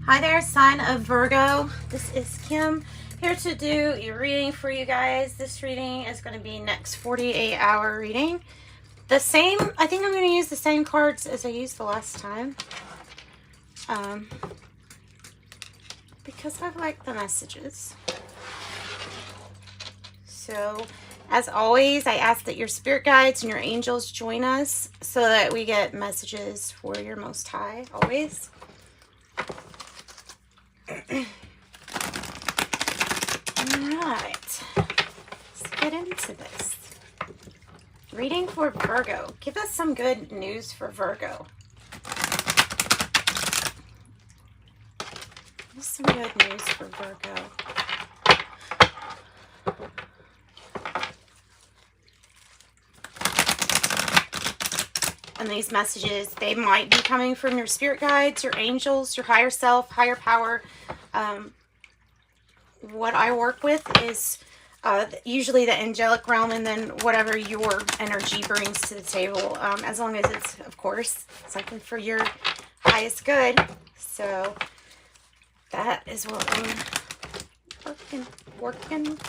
Hi there, sign of Virgo. This is Kim here to do your reading for you guys. This reading is going to be next 48-hour reading. I think I'm going to use the same cards as I used the last time. Because I like the messages. So, as always, I ask that your spirit guides and your angels join us so that we get messages for your Most High, always. Alright, let's get into this. Reading for Virgo. Give us some good news for Virgo. Give us some good news for Virgo. And these messages, they might be coming from your spirit guides, your angels, your higher self, higher power. What I work with is usually the angelic realm, and then whatever your energy brings to the table, as long as it's, of course, something for your highest good. So that is what I'm working with.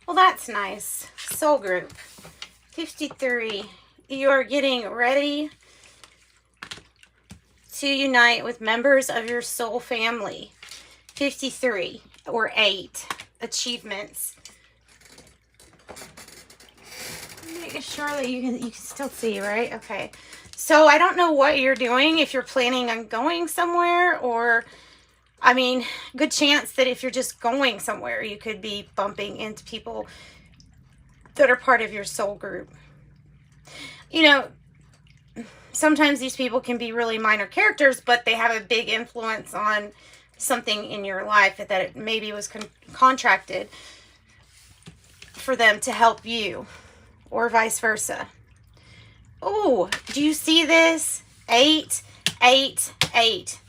Well, that's nice. Soul group 53. You are getting ready to unite with members of your soul family. 53 or 8 achievements. Making sure that you can still see, right? Okay. So I don't know what you're doing, if you're planning on going somewhere, or I mean, good chance that if you're just going somewhere, you could be bumping into people that are part of your soul group. You know, sometimes these people can be really minor characters, but they have a big influence on something in your life that it maybe was contracted for them to help you, or vice versa. Oh, do you see this? 8, 8, 8.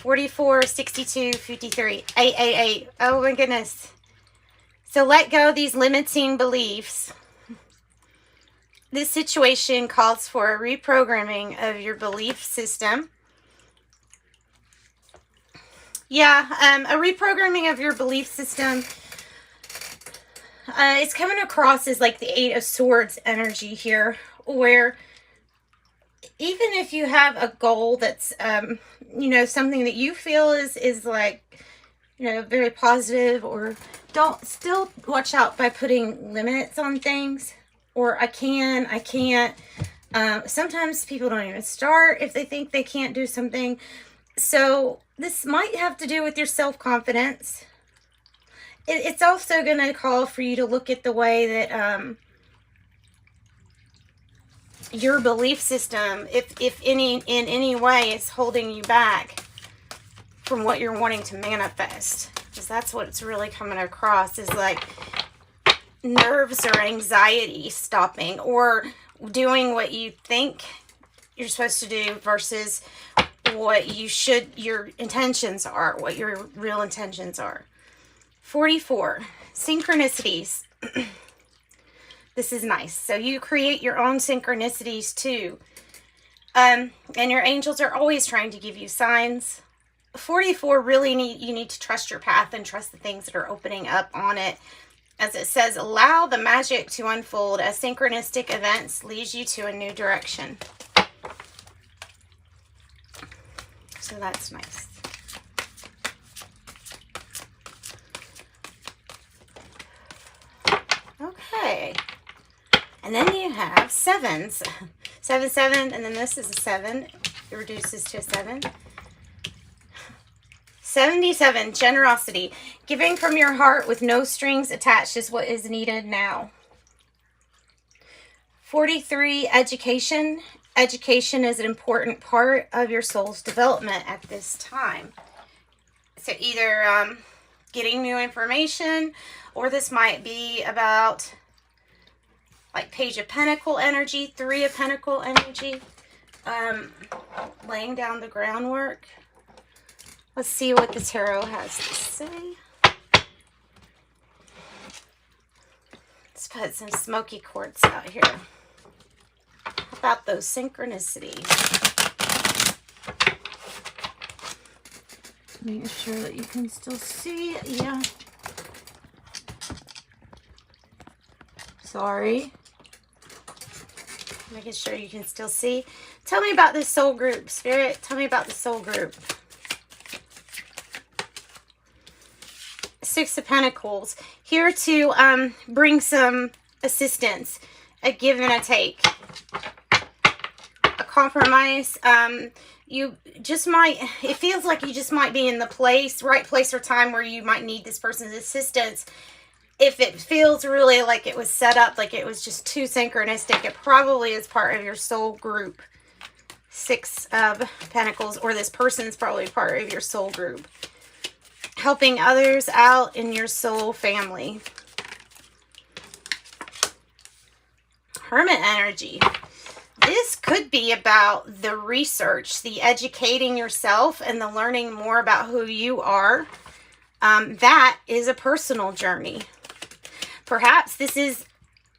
44, 62, 53, 8. Oh my goodness. So let go of these limiting beliefs. This situation calls for a reprogramming of your belief system. Yeah, a reprogramming of your belief system. It's coming across as like the 8 of Swords energy here, where even if you have a goal that's, you know, something that you feel is like, you know, very positive, or still watch out by putting limits on things, or I can't. Sometimes people don't even start if they think they can't do something. So this might have to do with your self-confidence. It's also going to call for you to look at the way that, your belief system, if in any way, is holding you back from what you're wanting to manifest. Because that's what it's really coming across, is like nerves or anxiety stopping, or doing what you think you're supposed to do versus what your intentions are, what your real intentions are. 44, synchronicities. This is nice. So you create your own synchronicities too. And your angels are always trying to give you signs. 44, really you need to trust your path and trust the things that are opening up on it. As it says, allow the magic to unfold as synchronistic events lead you to a new direction. So that's nice. Okay. And then you have 7s. 7, 7, and then this is a 7. It reduces to a 7. 77, generosity. Giving from your heart with no strings attached is what is needed now. 43, education. Education is an important part of your soul's development at this time. So either getting new information, or this might be about like Page of Pentacle energy, Three of Pentacle energy. Laying down the groundwork. Let's see what the tarot has to say. Let's put some smoky quartz out here. How about those synchronicities? Making sure that you can still see. Yeah. Sorry. Making sure you can still see. Tell me about this soul group, Spirit. Tell me about the soul group. Six of Pentacles. Here to bring some assistance. A give and a take. A compromise. You just might, it feels like you just might be in the right place or time where you might need this person's assistance. If it feels really like it was set up, like it was just too synchronistic, it probably is part of your soul group. Six of Pentacles, or this person's probably part of your soul group. Helping others out in your soul family. Hermit energy. This could be about the research, the educating yourself, and the learning more about who you are. That is a personal journey. Perhaps this is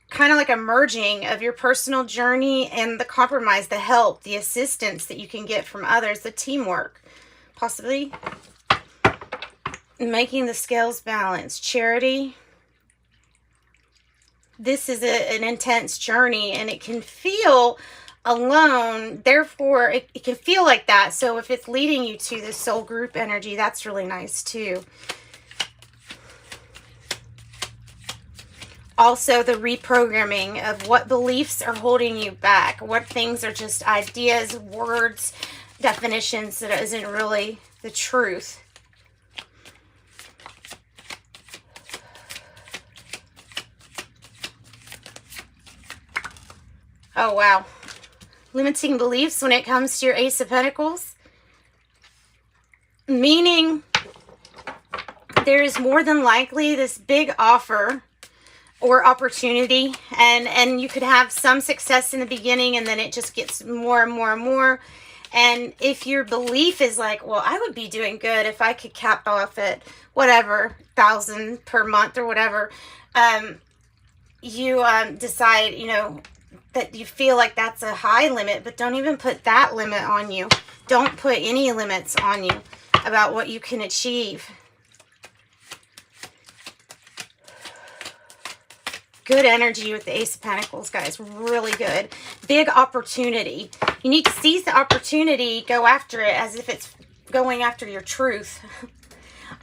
kind of like a merging of your personal journey and the compromise, the help, the assistance that you can get from others, the teamwork, possibly. Making the scales balance. Charity. This is an intense journey, and it can feel alone. Therefore, it can feel like that. So if it's leading you to this soul group energy, that's really nice too. Also, the reprogramming of what beliefs are holding you back. What things are just ideas, words, definitions that isn't really the truth. Oh, wow. Limiting beliefs when it comes to your Ace of Pentacles. Meaning there is more than likely this big offer or opportunity, and you could have some success in the beginning, and then it just gets more and more and more. And if your belief is like, well, I would be doing good if I could cap off at whatever, 1,000 per month or whatever, you decide, you know, that you feel like that's a high limit, but don't even put that limit on you. Don't put any limits on you about what you can achieve. Good energy with the Ace of Pentacles, guys. Really good. Big opportunity. You need to seize the opportunity, go after it as if it's going after your truth.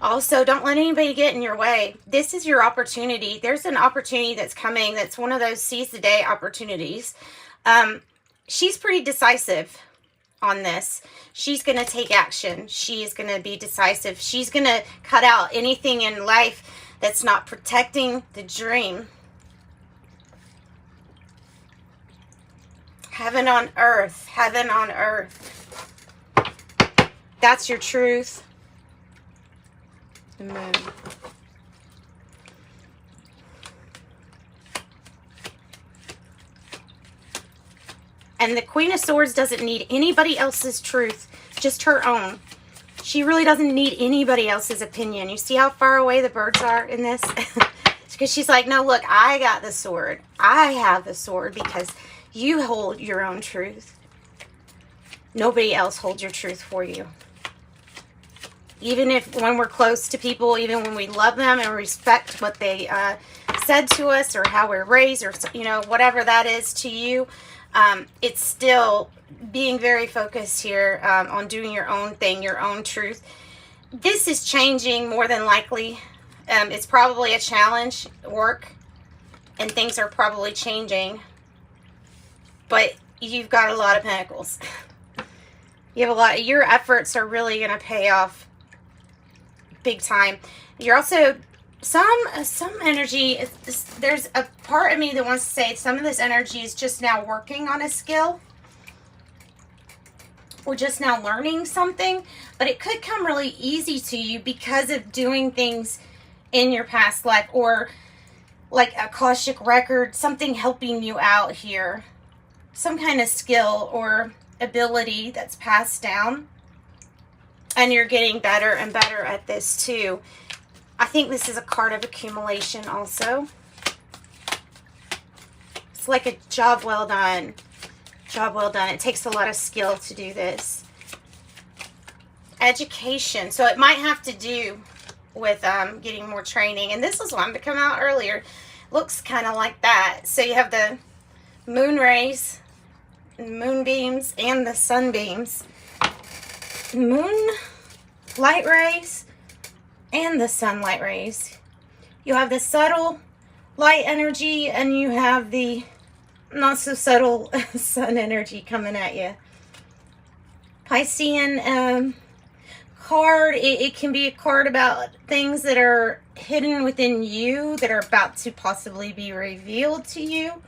Also, don't let anybody get in your way. This is your opportunity. There's an opportunity that's coming. That's one of those seize the day opportunities. She's pretty decisive on this. She's going to take action. She's going to be decisive. She's going to cut out anything in life that's not protecting the dream. Heaven on earth. Heaven on earth. That's your truth. The moon. And the Queen of Swords doesn't need anybody else's truth, just her own. She really doesn't need anybody else's opinion. You see how far away the birds are in this? Because she's like, no, look, I got the sword. I have the sword because you hold your own truth. Nobody else holds your truth for you. Even if when we're close to people, even when we love them and respect what they said to us or how we're raised or, you know, whatever that is to you, it's still being very focused here on doing your own thing, your own truth. This is changing more than likely. It's probably a challenge, work, and things are probably changing. But you've got a lot of pentacles. You have a lot. Your efforts are really going to pay off big time. You're also some energy. There's a part of me that wants to say some of this energy is just now working on a skill or just now learning something, but it could come really easy to you because of doing things in your past life, or like a Akashic record, something helping you out here. Some kind of skill or ability that's passed down. And you're getting better and better at this too. I think this is a card of accumulation also. It's like a job well done. Job well done. It takes a lot of skill to do this. Education. So it might have to do with getting more training. And this is one to come out earlier. Looks kind of like that. So you have the moon rays, moonbeams, and the sunbeams. Moon light rays and the sunlight rays. You have the subtle light energy and you have the not so subtle sun energy coming at you. Piscean card. It can be a card about things that are hidden within you that are about to possibly be revealed to you.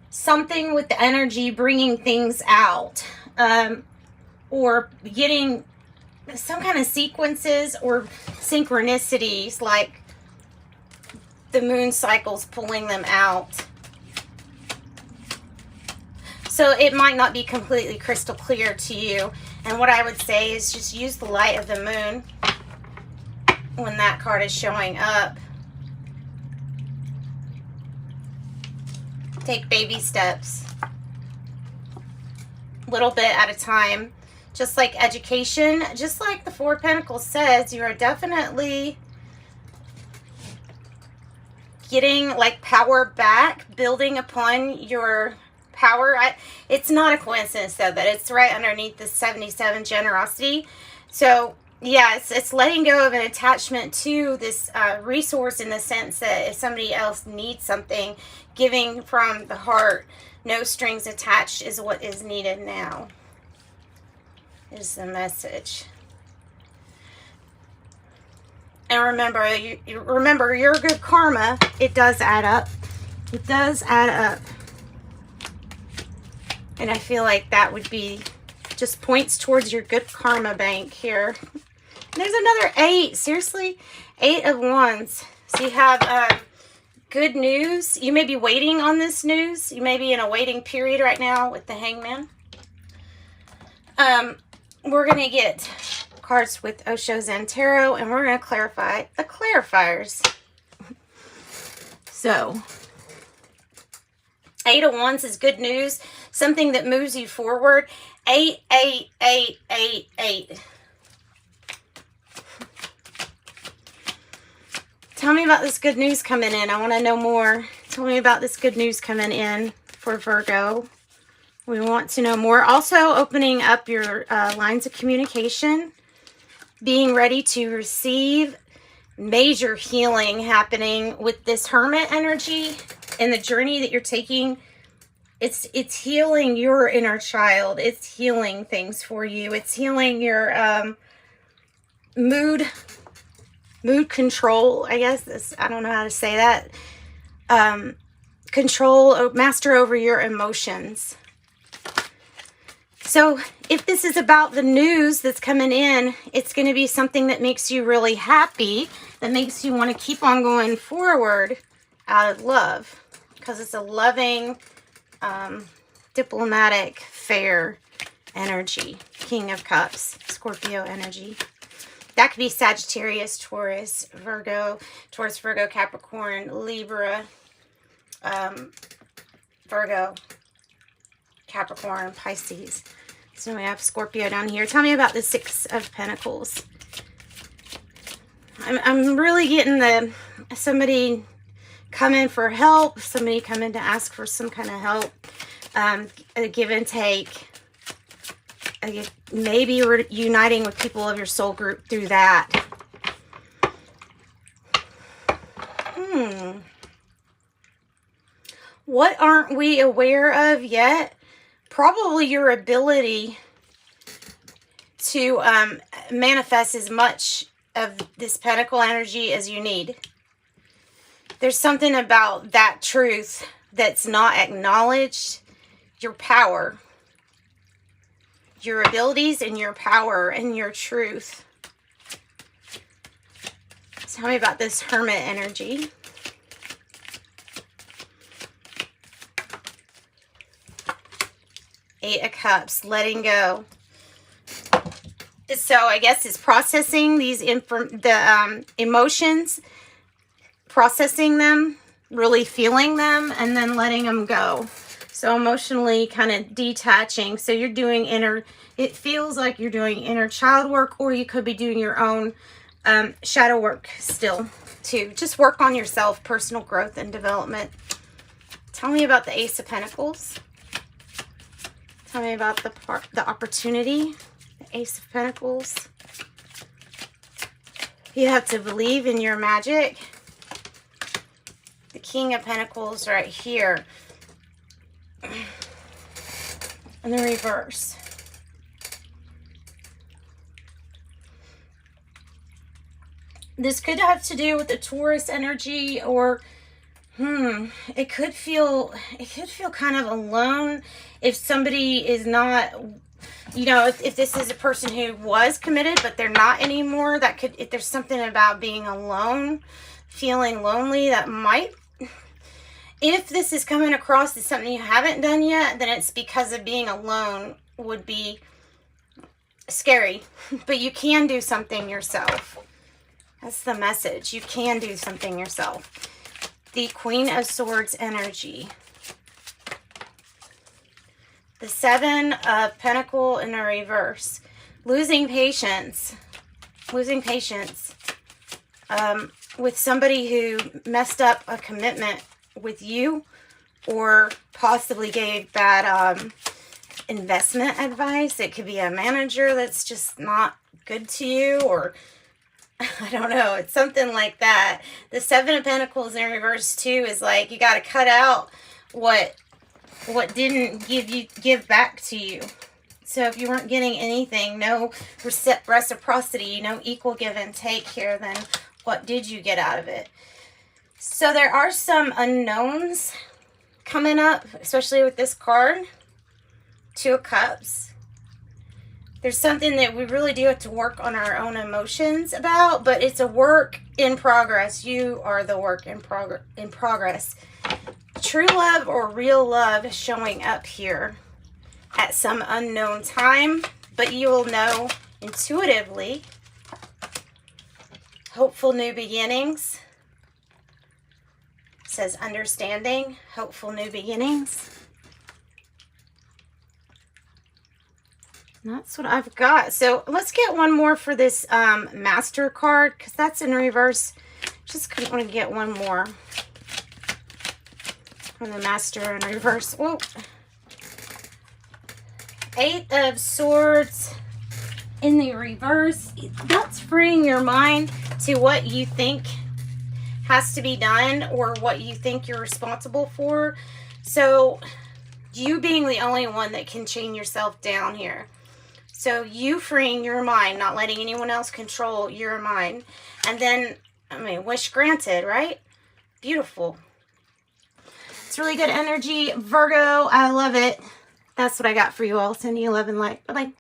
Something with the energy bringing things out, or getting some kind of sequences or synchronicities, like the moon cycles pulling them out. So it might not be completely crystal clear to you. And what I would say is just use the light of the moon when that card is showing up. Take baby steps, little bit at a time. Just like education, just like the Four of Pentacles says, you are definitely getting like power back, building upon your power. It's not a coincidence though that it's right underneath the 77 generosity. So yeah, it's letting go of an attachment to this resource, in the sense that if somebody else needs something, giving from the heart, no strings attached, is what is needed now. Is the message. And remember, remember your good karma. It does add up. It does add up. And I feel like that would be just points towards your good karma bank here. There's another 8. Seriously, 8 of Wands. So you have good news. You may be waiting on this news. You may be in a waiting period right now with the Hangman. We're going to get cards with Osho Zen Tarot, and we're going to clarify the clarifiers. So, 8 of Wands is good news. Something that moves you forward. 8, 8, 8, 8, 8. Tell me about this good news coming in. I want to know more. Tell me about this good news coming in for Virgo. We want to know more. Also, opening up your lines of communication. Being ready to receive major healing happening with this Hermit energy and the journey that you're taking. It's healing your inner child. It's healing things for you. It's healing your mood control, I guess. I don't know how to say that. Control, master over your emotions. So if this is about the news that's coming in, it's going to be something that makes you really happy, that makes you want to keep on going forward out of love, because it's a loving, diplomatic, fair energy. King of Cups, Scorpio energy. That could be Sagittarius, Taurus, Virgo, Capricorn, Libra, Virgo, Capricorn, Pisces. So we have Scorpio down here. Tell me about the 6 of Pentacles. I'm really getting somebody coming for help, somebody coming to ask for some kind of help, a give and take. Maybe you're uniting with people of your soul group through that. What aren't we aware of yet? Probably your ability to manifest as much of this pentacle energy as you need. There's something about that truth that's not acknowledged. Your power. your abilities and your power and your truth. Tell me about this Hermit energy. Eight of Cups, letting go. So I guess it's processing these emotions, processing them, really feeling them, and then letting them go. So emotionally kind of detaching. So you're doing it feels like you're doing inner child work, or you could be doing your own shadow work still too. Just work on yourself, personal growth and development. Tell me about the Ace of Pentacles. Tell me about the opportunity, the Ace of Pentacles. You have to believe in your magic. The King of Pentacles right here. And the reverse. This could have to do with the Taurus energy, or it could feel kind of alone if somebody is not, you know, if this is a person who was committed but they're not anymore. That could, if there's something about being alone, feeling lonely, that might, if this is coming across as something you haven't done yet, then it's because of being alone would be scary. But you can do something yourself. That's the message. You can do something yourself. The Queen of Swords energy. The Seven of Pentacles in a reverse. Losing patience. Losing patience. With somebody who messed up a commitment with you, or possibly gave bad investment advice. It could be a manager that's just not good to you, or I don't know. It's something like that. The Seven of Pentacles in reverse too is like, you got to cut out what didn't give back to you. So if you weren't getting anything, no reciprocity, no equal give and take here, then what did you get out of it? So there are some unknowns coming up, especially with this card. Two of Cups. There's something that we really do have to work on our own emotions about, but it's a work in progress. You are the work in progress. True love or real love is showing up here at some unknown time, but you will know intuitively. Hopeful new beginnings. It says understanding, hopeful new beginnings. That's what I've got. So let's get one more for this Master card, because that's in reverse. Just want to get one more from the Master in reverse. Whoa. Eight of Swords in the reverse. That's freeing your mind to what you think has to be done, or what you think you're responsible for. So you being the only one that can chain yourself down here. So you freeing your mind, not letting anyone else control your mind. And then, I mean, wish granted, right? Beautiful. It's really good energy. Virgo, I love it. That's what I got for you all. Sending you love and light. Bye-bye.